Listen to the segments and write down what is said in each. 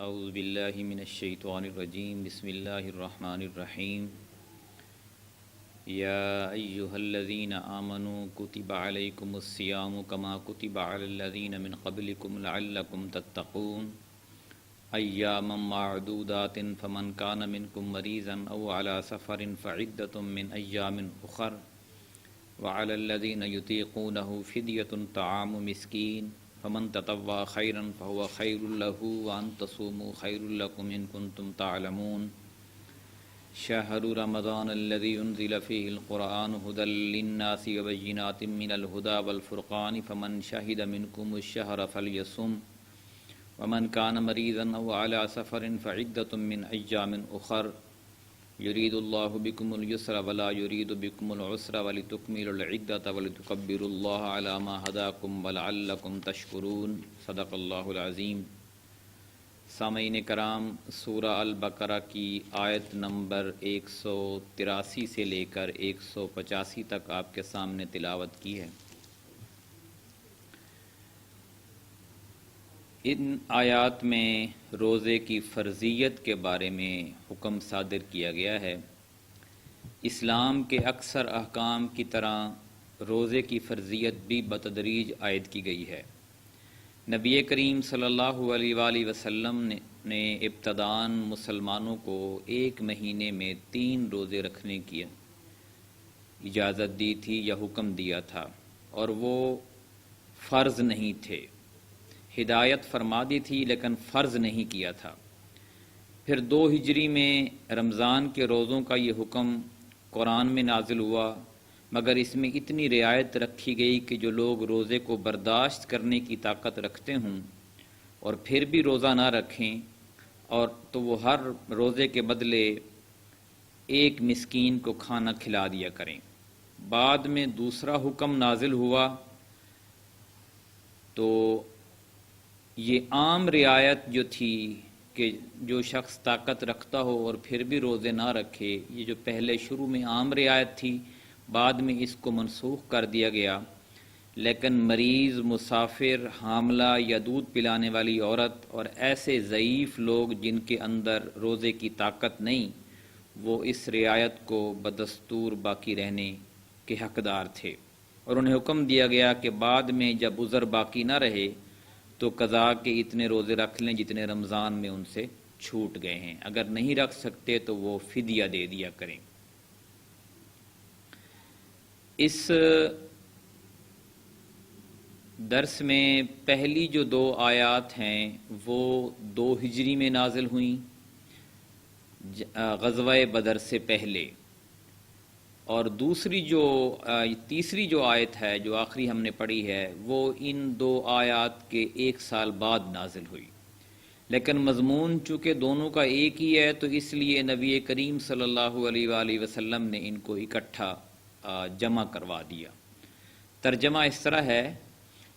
اعوذ باللہ من الشیطان الرجیم بسم اللہ الرحمن الرحیم یا ایہا الذین آمنوا کتب علیکم الصیام کما کتب علی الذین من قبلکم لعلکم تتقون ایاما معدودات فمن کان منکم مریضا او علی سفر فعدۃ من ایام اخر وعلی الذین یطیقونہ فدیۃ طعام مسکین فمن تطوع خیرا فهو خیر له وان تصوموا خیر لکم ان کنتم تعلمون شہر رمضان الذی انزل فیہ القرآن ھدی للناس وبینات من الھدی والفرقان فمن شہد منکم الشہر فلیصم ومن کان مریضا او علی سفر فعدۃ من ایام اخر یرید اللہ بکم اليسر ولا یرید بکم العسر ولتکملوا العدۃ ولتکبروا اللہ علی ما ھداکم ولعلکم تشکرون صدق اللہ العظیم۔ سامعین کرام، سورہ البقرہ کی آیت نمبر 183 سے لے کر 185 تک آپ کے سامنے تلاوت کی ہے۔ ان آیات میں روزے کی فرضیت کے بارے میں حکم صادر کیا گیا ہے۔ اسلام کے اکثر احکام کی طرح روزے کی فرضیت بھی بتدریج عائد کی گئی ہے۔ نبی کریم صلی اللہ علیہ وآلہ وسلم نے ابتداً مسلمانوں کو ایک مہینے میں 3 روزے رکھنے کی اجازت دی تھی یا حکم دیا تھا، اور وہ فرض نہیں تھے۔ ہدایت فرما دی تھی لیکن فرض نہیں کیا تھا۔ پھر 2 ہجری میں رمضان کے روزوں کا یہ حکم قرآن میں نازل ہوا، مگر اس میں اتنی رعایت رکھی گئی کہ جو لوگ روزے کو برداشت کرنے کی طاقت رکھتے ہوں اور پھر بھی روزہ نہ رکھیں اور تو وہ ہر روزے کے بدلے ایک مسکین کو کھانا کھلا دیا کریں۔ بعد میں دوسرا حکم نازل ہوا تو یہ عام رعایت جو تھی کہ جو شخص طاقت رکھتا ہو اور پھر بھی روزے نہ رکھے، یہ جو پہلے شروع میں عام رعایت تھی، بعد میں اس کو منسوخ کر دیا گیا۔ لیکن مریض، مسافر، حاملہ یا دودھ پلانے والی عورت اور ایسے ضعیف لوگ جن کے اندر روزے کی طاقت نہیں، وہ اس رعایت کو بدستور باقی رہنے کے حقدار تھے، اور انہیں حکم دیا گیا کہ بعد میں جب عذر باقی نہ رہے تو قضا کے اتنے روزے رکھ لیں جتنے رمضان میں ان سے چھوٹ گئے ہیں، اگر نہیں رکھ سکتے تو وہ فدیہ دے دیا کریں۔ اس درس میں پہلی جو 2 آیات ہیں وہ 2 ہجری میں نازل ہوئیں، غزوہ بدر سے پہلے، اور تیسری جو آیت ہے جو آخری ہم نے پڑھی ہے وہ ان 2 آیات کے 1 سال بعد نازل ہوئی، لیکن مضمون چونکہ دونوں کا ایک ہی ہے تو اس لیے نبی کریم صلی اللہ علیہ وآلہ وسلم نے ان کو اکٹھا جمع کروا دیا۔ ترجمہ اس طرح ہے: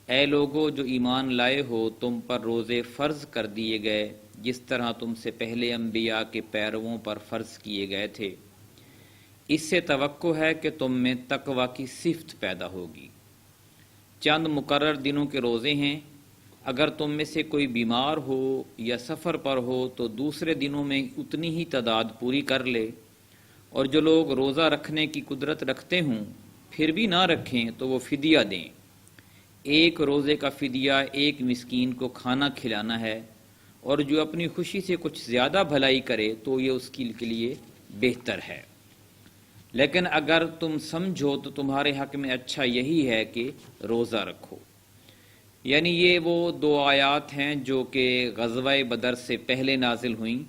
اے لوگو جو ایمان لائے ہو، تم پر روزے فرض کر دیے گئے جس طرح تم سے پہلے انبیاء کے پیرووں پر فرض کیے گئے تھے۔ اس سے توقع ہے کہ تم میں تقوی کی صفت پیدا ہوگی۔ چند مقرر دنوں کے روزے ہیں، اگر تم میں سے کوئی بیمار ہو یا سفر پر ہو تو دوسرے دنوں میں اتنی ہی تعداد پوری کر لے، اور جو لوگ روزہ رکھنے کی قدرت رکھتے ہوں پھر بھی نہ رکھیں تو وہ فدیہ دیں۔ ایک روزے کا فدیہ ایک مسکین کو کھانا کھلانا ہے، اور جو اپنی خوشی سے کچھ زیادہ بھلائی کرے تو یہ اس کے لیے بہتر ہے، لیکن اگر تم سمجھو تو تمہارے حق میں اچھا یہی ہے کہ روزہ رکھو۔ یعنی یہ وہ 2 آیات ہیں جو کہ غزوہ بدر سے پہلے نازل ہوئیں،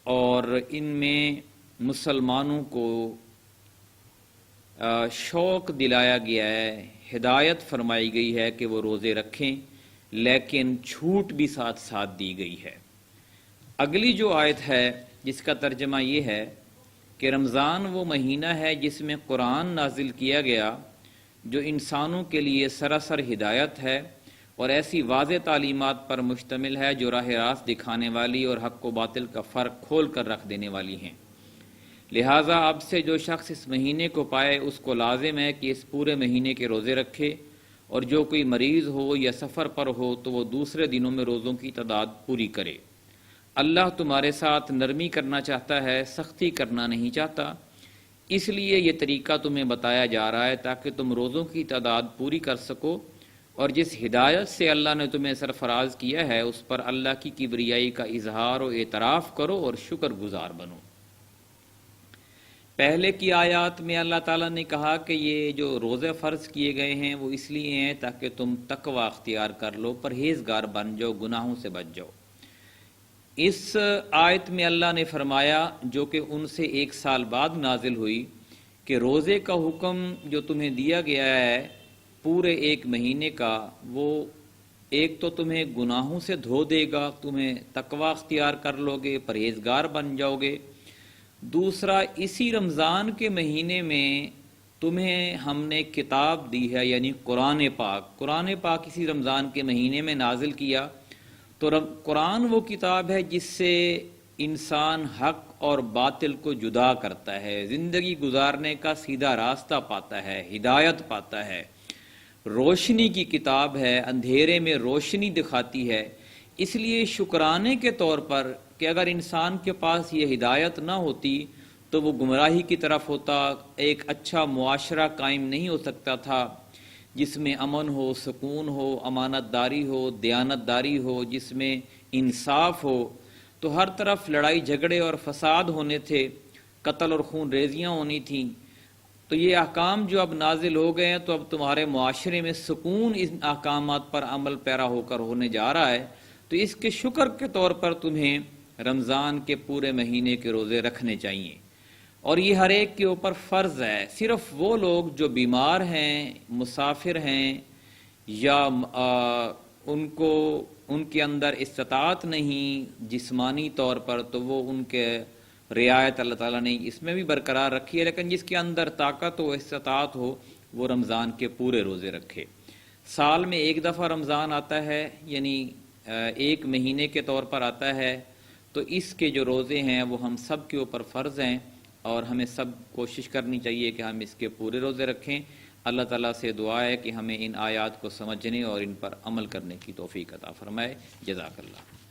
اور ان میں مسلمانوں کو شوق دلایا گیا ہے، ہدایت فرمائی گئی ہے کہ وہ روزے رکھیں، لیکن چھوٹ بھی ساتھ ساتھ دی گئی ہے۔ اگلی جو آیت ہے جس کا ترجمہ یہ ہے کہ رمضان وہ مہینہ ہے جس میں قرآن نازل کیا گیا جو انسانوں کے لیے سراسر ہدایت ہے اور ایسی واضح تعلیمات پر مشتمل ہے جو راہ راست دکھانے والی اور حق و باطل کا فرق کھول کر رکھ دینے والی ہیں۔ لہٰذا اب سے جو شخص اس مہینے کو پائے اس کو لازم ہے کہ اس پورے مہینے کے روزے رکھے، اور جو کوئی مریض ہو یا سفر پر ہو تو وہ دوسرے دنوں میں روزوں کی تعداد پوری کرے۔ اللہ تمہارے ساتھ نرمی کرنا چاہتا ہے، سختی کرنا نہیں چاہتا، اس لیے یہ طریقہ تمہیں بتایا جا رہا ہے تاکہ تم روزوں کی تعداد پوری کر سکو، اور جس ہدایت سے اللہ نے تمہیں سرفراز کیا ہے اس پر اللہ کی کبریائی کا اظہار و اعتراف کرو اور شکر گزار بنو۔ پہلے کی آیات میں اللہ تعالیٰ نے کہا کہ یہ جو روزے فرض کیے گئے ہیں وہ اس لیے ہیں تاکہ تم تقوی اختیار کر لو، پرہیزگار بن جاؤ، گناہوں سے بچ جاؤ۔ اس آیت میں اللہ نے فرمایا، جو کہ ان سے 1 سال بعد نازل ہوئی، کہ روزے کا حکم جو تمہیں دیا گیا ہے پورے 1 مہینے کا، وہ ایک تو تمہیں گناہوں سے دھو دے گا، تمہیں تقوی اختیار کر لو گے، پرہیزگار بن جاؤ گے۔ دوسرا، اسی رمضان کے مہینے میں تمہیں ہم نے کتاب دی ہے، یعنی قرآن پاک اسی رمضان کے مہینے میں نازل کیا۔ تو قرآن وہ کتاب ہے جس سے انسان حق اور باطل کو جدا کرتا ہے، زندگی گزارنے کا سیدھا راستہ پاتا ہے، ہدایت پاتا ہے، روشنی کی کتاب ہے، اندھیرے میں روشنی دکھاتی ہے۔ اس لیے شکرانے کے طور پر کہ اگر انسان کے پاس یہ ہدایت نہ ہوتی تو وہ گمراہی کی طرف ہوتا، ایک اچھا معاشرہ قائم نہیں ہو سکتا تھا جس میں امن ہو، سکون ہو، امانت داری ہو، دیانت داری ہو، جس میں انصاف ہو۔ تو ہر طرف لڑائی جھگڑے اور فساد ہونے تھے، قتل اور خون ریزیاں ہونی تھیں۔ تو یہ احکام جو اب نازل ہو گئے ہیں تو اب تمہارے معاشرے میں سکون ان احکامات پر عمل پیرا ہو کر ہونے جا رہا ہے۔ تو اس کے شکر کے طور پر تمہیں رمضان کے پورے مہینے کے روزے رکھنے چاہیے، اور یہ ہر ایک کے اوپر فرض ہے۔ صرف وہ لوگ جو بیمار ہیں، مسافر ہیں، یا ان کے اندر استطاعت نہیں جسمانی طور پر، تو وہ ان کے رعایت اللہ تعالیٰ نے اس میں بھی برقرار رکھی ہے، لیکن جس کے اندر طاقت ہو، استطاعت ہو، وہ رمضان کے پورے روزے رکھے۔ سال میں 1 دفعہ رمضان آتا ہے، یعنی 1 مہینے کے طور پر آتا ہے، تو اس کے جو روزے ہیں وہ ہم سب کے اوپر فرض ہیں، اور ہمیں سب کوشش کرنی چاہیے کہ ہم اس کے پورے روزے رکھیں۔ اللہ تعالیٰ سے دعا ہے کہ ہمیں ان آیات کو سمجھنے اور ان پر عمل کرنے کی توفیق عطا فرمائے۔ جزاک اللہ۔